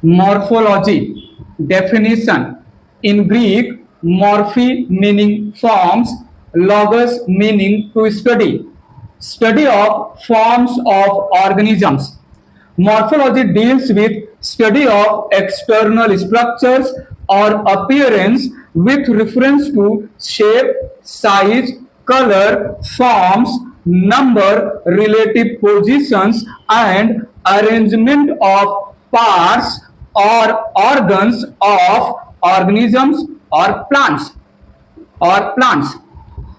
Morphology. Definition. In Greek, morphe meaning forms, logos meaning to study. Study of forms of organisms. Morphology deals with study of external structures or appearance with reference to shape, size, color, forms, number, relative positions, and arrangement of parts or organs of organisms or plants.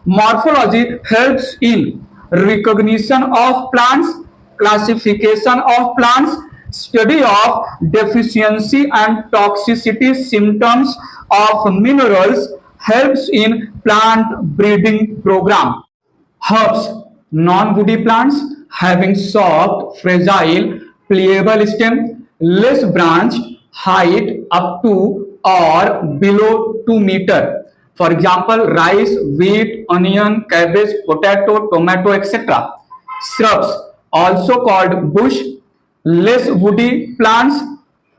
Morphology helps in recognition of plants, classification of plants, study of deficiency and toxicity symptoms of minerals, helps in plant breeding program. Herbs, non-woody plants having soft, fragile, pliable stem, less branched, height up to or below 2 meter. For example, rice, wheat, onion, cabbage, potato, tomato, etc. Shrubs, also called bush, less woody plants,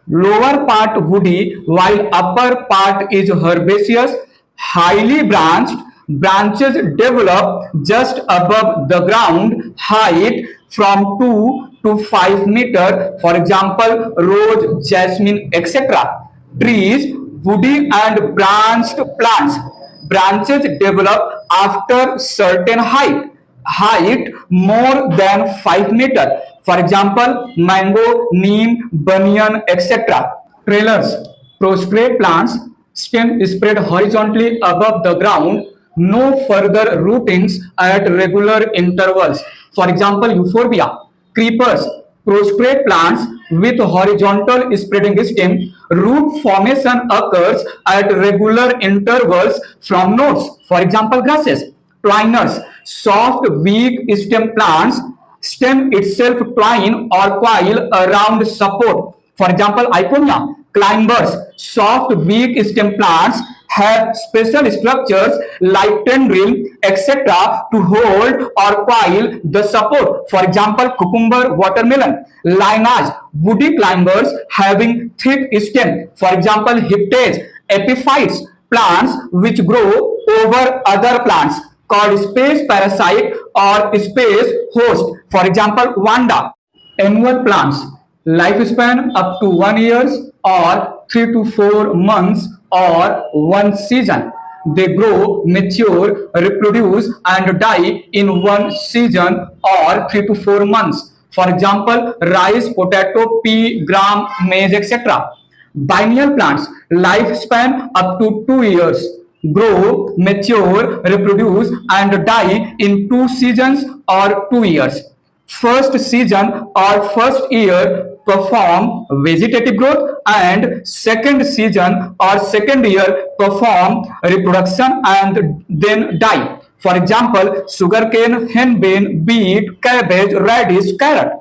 lower part woody while upper part is herbaceous, highly branched, branches develop just above the ground, height from 2 to 5 meter, for example, rose, jasmine, etc. Trees, woody and branched plants. Branches develop after certain height more than 5 meter. For example, mango, neem, banyan, etc. Trailers, prostrate plants, stem spread horizontally above the ground, no further rootings at regular intervals. For example, euphorbia. Creepers, prostrate plants with horizontal spreading stem, root formation occurs at regular intervals from nodes. For example, grasses. Twiners, soft, weak stem plants, stem itself twine or coil around support. For example, Iponia. Climbers, soft, weak stem plants have special structures like tendril, etc. to hold or coil the support. For example, cucumber, watermelon. Lineage, woody climbers having thick stem. For example, hyptae, epiphytes, plants which grow over other plants called space parasite or space host. For example, vanda. Annual plants, lifespan up to 1 year or 3 to 4 months or one season. They grow, mature, reproduce, and die in one season or 3 to 4 months. For example, rice, potato, pea, gram, maize, etc. Biennial plants, lifespan up to 2 years, grow, mature, reproduce, and die in 2 seasons or 2 years. First season or first year perform vegetative growth and second season or second year perform reproduction and then die. For example, sugarcane, henbane, beet, cabbage, radish, carrot.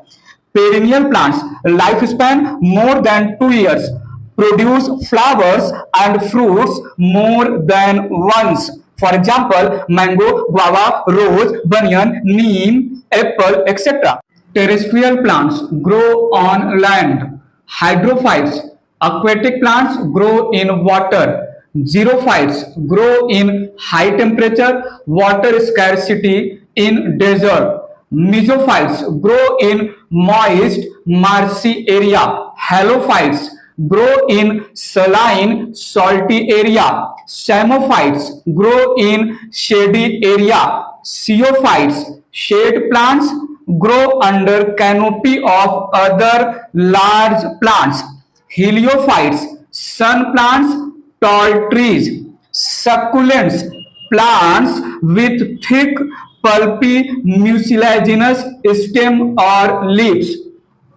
Perennial plants, lifespan more than 2 years, produce flowers and fruits more than once. For example, mango, guava, rose, banyan, neem, apple, etc. Terrestrial plants grow on land. Hydrophytes, aquatic plants grow in water. Xerophytes grow in high temperature, water scarcity in desert. Mesophytes grow in moist, marshy area. Halophytes grow in saline, salty area. Psammophytes grow in shady area. Ceophytes, shade plants, grow under canopy of other large plants. Heliophytes, sun plants, tall trees. Succulents, plants with thick, pulpy, mucilaginous stem or leaves.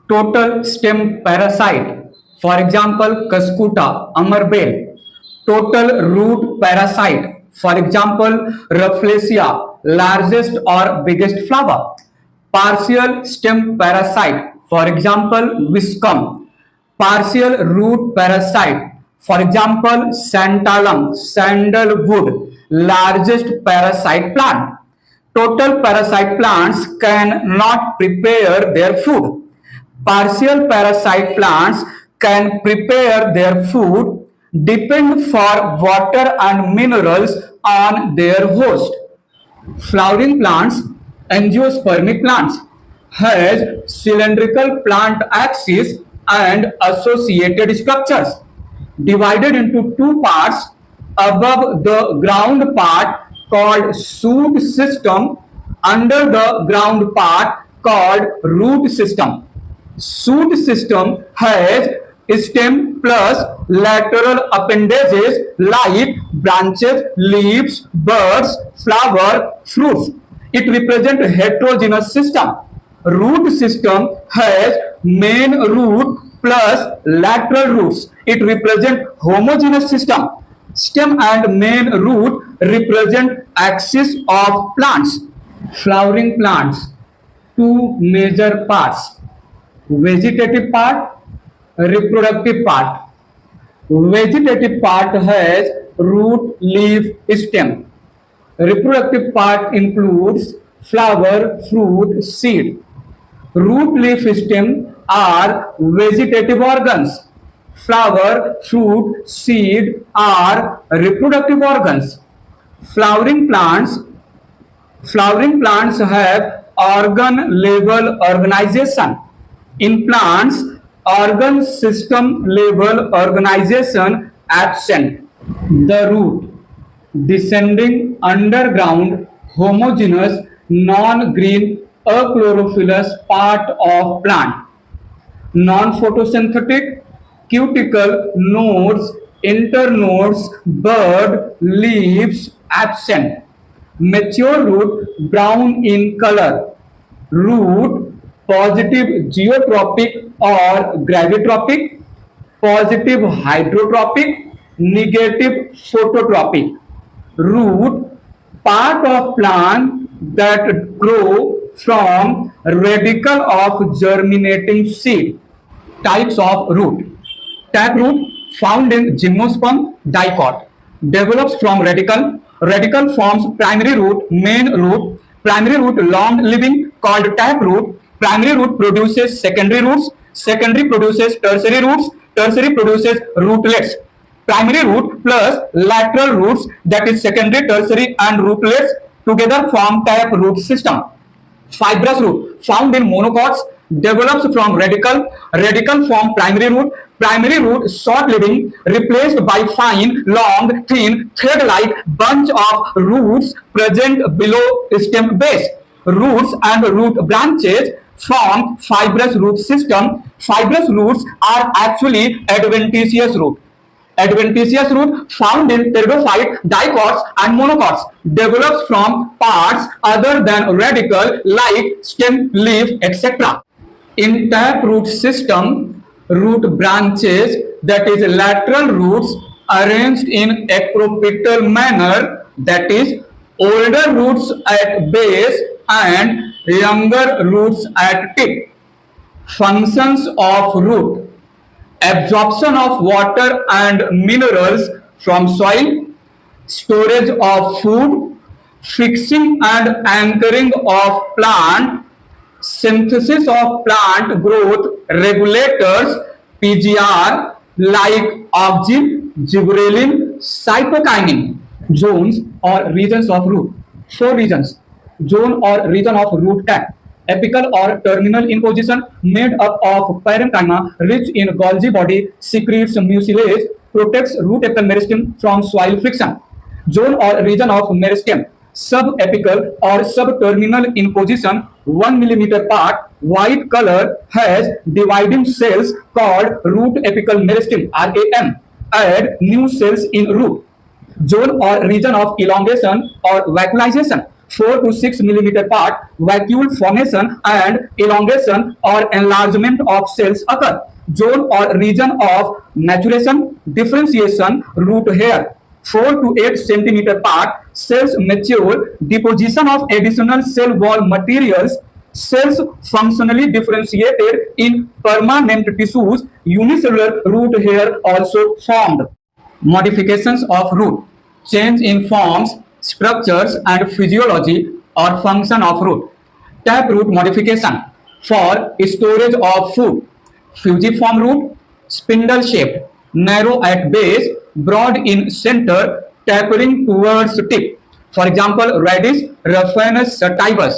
Total stem parasite. For example, Cuscuta, Amarbel. Total root parasite. For example, Rafflesia, largest or biggest flower. Partial stem parasite. For example, Viscum. Partial root parasite. For example, Santalum, sandalwood, largest parasite plant. Total parasite plants cannot prepare their food. Partial parasite plants can prepare their food depend for water and minerals on their host. Flowering plants, angiospermic plants, has cylindrical plant axis and associated structures divided into two parts. Above the ground part called shoot system, under the ground part called root system. Shoot system has stem plus lateral appendages like branches, leaves, buds, flower, fruits. It represents heterogeneous system. Root system has main root plus lateral roots. It represents homogeneous system. Stem and main root represent axis of plants. Flowering plants, two major parts: vegetative part, reproductive part. Vegetative part has root, leaf, stem. Reproductive part includes flower, fruit, seed. Root, leaf, stem are vegetative organs. Flower, fruit, seed are reproductive organs. Flowering plants Flowering plants have organ level organization. In plants, organ system level organization absent. The root, descending underground, homogeneous, non-green, achlorophyllous part of plant. Non-photosynthetic, cuticle, nodes, internodes, bud, leaves absent. Mature root brown in color. Root positive geotropic or gravitropic, positive hydrotropic, negative phototropic. Root part of plant that grow from radicle of germinating seed. Types of root. Taproot found in gymnosperm dicot develops from radicle. Radicle forms primary root, main root. Primary root long living called taproot. Primary root produces secondary roots. Secondary produces tertiary roots. Tertiary produces rootlets. Primary root plus lateral roots, that is secondary, tertiary and rootlets together form taproot system. Fibrous root found in monocots develops from radicle. Radicle form primary root. Primary root short living replaced by fine, long, thin, thread-like bunch of roots present below stem base. Roots and root branches form fibrous root system. Fibrous roots are actually adventitious root. Adventitious root found in pteridophyte, dicots and monocots develops from parts other than radicle like stem, leaf, etc. In taproot system, root branches, that is lateral roots, arranged in equipetal manner, that is older roots at base and younger roots at tip. Functions of root: absorption of water and minerals from soil, storage of food, fixing and anchoring of plant, synthesis of plant growth regulators PGR like auxin, gibberellin, cytokinin. Zones or regions of root. Four regions. Zone or region of root cap. Apical or terminal in position, made up of parenchyma rich in Golgi body, secretes mucilage, protects root apical meristem from soil friction. Zone or region of meristem, subapical or subterminal in position, 1 millimeter part, white color, has dividing cells called root apical meristem RAM. Add new cells in root. Zone or region of elongation or vacuolization, 4 to 6 millimeter part, vacuole formation and elongation or enlargement of cells occur. Zone or region of maturation, differentiation, root hair, 4 to 8 centimeter part, cells mature, deposition of additional cell wall materials, cells functionally differentiated in permanent tissues, unicellular root hair also formed. Modifications of root: change in forms, structures and physiology or function of root. Taproot modification: for storage of food, fusiform root, spindle shaped, narrow at base, broad in center, tapering towards tip. For example, radish, Raphanus sativus.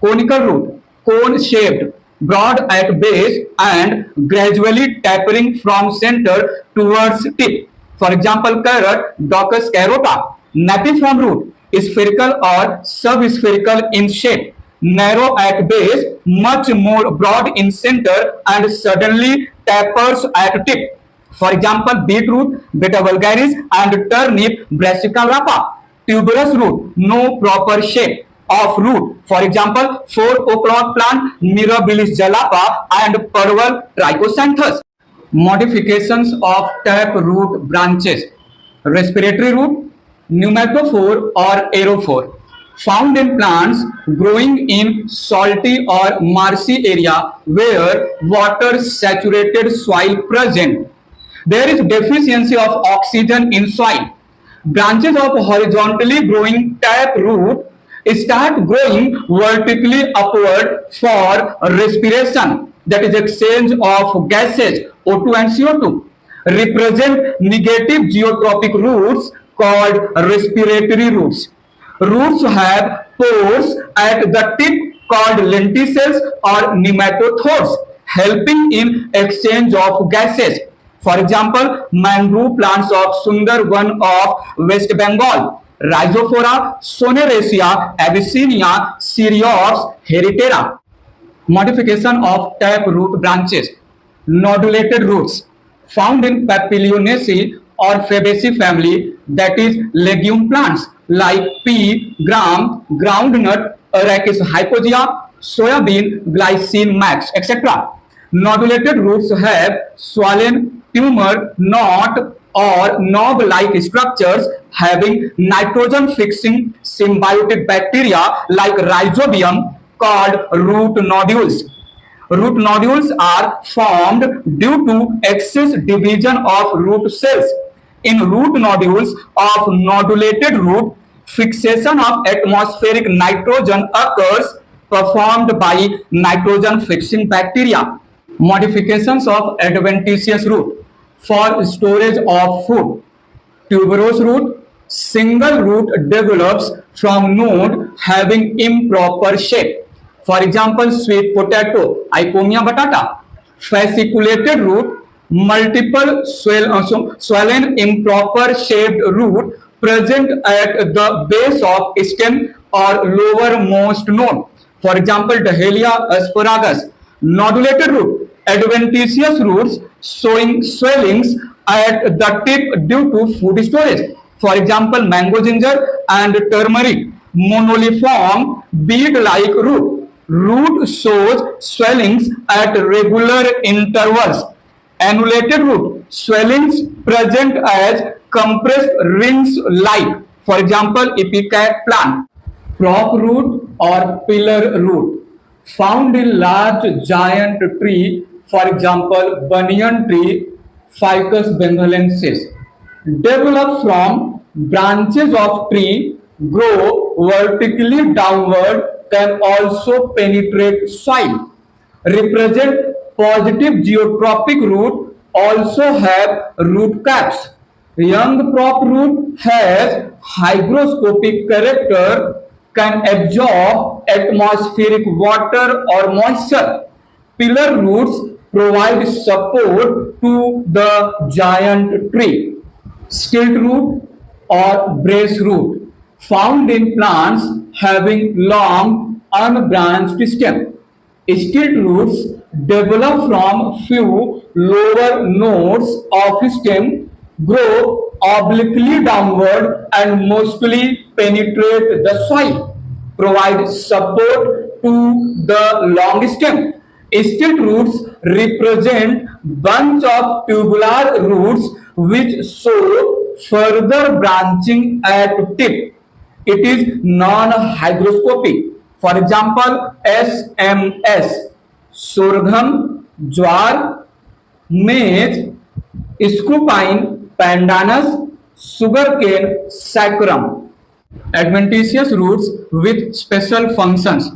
Conical root, cone shaped, broad at base and gradually tapering from center towards tip. For example, carrot, Docus carota. Napiform root, spherical or subspherical in shape, narrow at base, much more broad in center, and suddenly tapers at tip. For example, beetroot, Beta vulgaris, and turnip, Brassica rapa. Tuberous root, no proper shape of root. For example, 4 o'clock plant, Mirabilis jalapa, and Parval trichosanthus. Modifications of taproot branches. Respiratory root, pneumatophore or aerophore, found in plants growing in salty or marshy area where water saturated soil present. There is deficiency of oxygen in soil. Branches of horizontally growing taproot start growing vertically upward for respiration, that is exchange of gases O2 and CO2. Represent negative geotropic roots called respiratory roots. Roots have pores at the tip called lenticels or nematodes, helping in exchange of gases. For example, mangrove plants of Sundarban of West Bengal, Rhizophora, Soneracea, Abyssinia, Cereops, Heritera. Modification of taproot branches. Nodulated roots, found in Papilionaceae or Fabaceae family, that is legume plants like pea, gram, groundnut, Arachis hypogaea, soybean, Glycine max, etc. Nodulated roots have swollen tumor, knot, or knob-like structures having nitrogen-fixing symbiotic bacteria like Rhizobium called root nodules. Root nodules are formed due to excess division of root cells. In root nodules of nodulated root, fixation of atmospheric nitrogen occurs performed by nitrogen-fixing bacteria. Modifications of adventitious root for storage of food. Tuberose root, single root develops from node having improper shape. For example, sweet potato, Icomia batata. Fasciculated root, multiple swollen improper shaped root present at the base of stem or lowermost node. For example, Dahlia asparagus. Nodulated root, adventitious roots showing swellings at the tip due to food storage. For example, mango ginger and turmeric. Monoliform bead-like root. Root shows swellings at regular intervals. Annulated root, swellings present as compressed rings-like. For example, ipecac plant. Prop root or pillar root, found in large giant tree, for example, banyan tree, Ficus bengalensis. Develop from branches of tree, grow vertically downward, can also penetrate soil. Represent positive geotropic root, also have root caps. Young prop root has hygroscopic character, can absorb atmospheric water or moisture. Pillar roots provide support to the giant tree. Stilt root or brace root, found in plants having long unbranched stem. Stilt roots develop from few lower nodes of stem, grow obliquely downward, and mostly penetrate the soil. Provide support to the long stem. Stilt roots represent bunch of tubular roots which show further branching at tip. It is non-hygroscopic. For example, SMS, sorghum, jowar, maize, screwpine, pandanus, sugarcane, saccharum. Adventitious roots with special functions.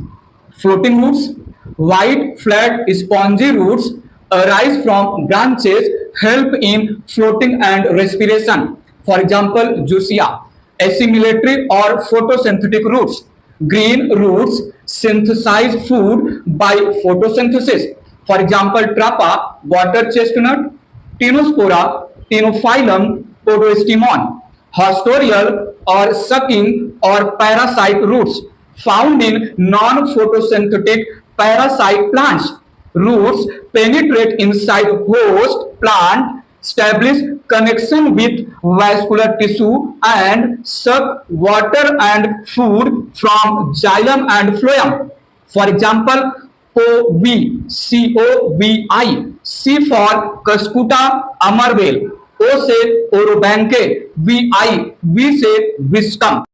Floating roots, white, flat, spongy roots arise from branches help in floating and respiration. For example, Jusia, assimilatory or photosynthetic roots. Green roots synthesize food by photosynthesis. For example, Trapa, water chestnut, Tinospora, Tinophyllum, Podostemon. Hostorial or sucking or parasite roots found in non-photosynthetic parasite plants. Roots penetrate inside host plant, establish connection with vascular tissue and suck water and food from xylem and phloem. For example, COVI, COVI, C for Cuscuta amarvale, O से Orobanche, VI, V से Wisdom.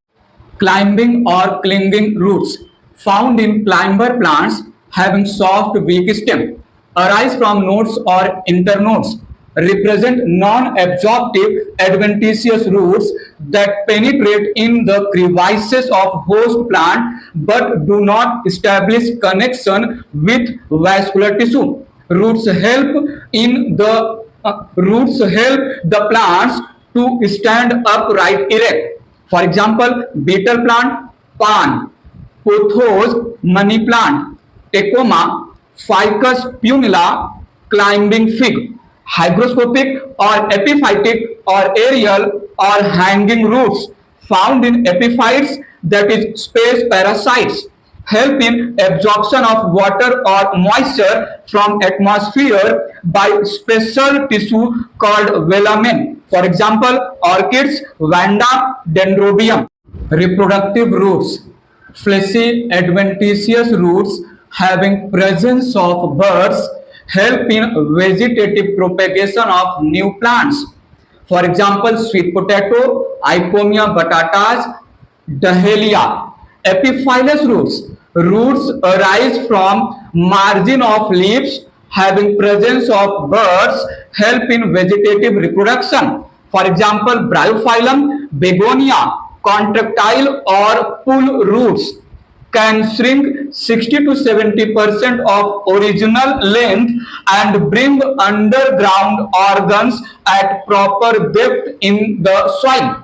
Climbing or clinging roots found in climber plants having soft weak stem arise from nodes or internodes represent non-absorptive adventitious roots that penetrate in the crevices of host plant but do not establish connection with vascular tissue. Roots help the plants to stand upright erect. For example, betel plant, pan, pothos, money plant, tecoma, ficus punula, climbing fig. Hygroscopic or epiphytic or aerial or hanging roots found in epiphytes, that is space parasites, help in absorption of water or moisture from atmosphere by special tissue called velamen. For example, orchids, vanda, dendrobium. Reproductive roots, fleshy adventitious roots having presence of birds help in vegetative propagation of new plants. For example, sweet potato, Icomia batatas, Dahlia. Epiphyllous roots. Roots arise from margin of leaves having presence of birds help in vegetative reproduction. For example, Bryophyllum, begonia, contractile or pull roots can shrink 60 to 70% of original length and bring underground organs at proper depth in the soil.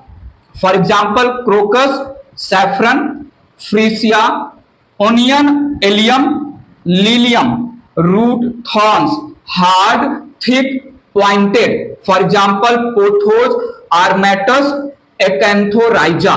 For example, crocus, saffron, freesia, onion, allium, lilium, root thorns, hard, thick, pointed. For example, pothos, armatus, acanthorrhiza.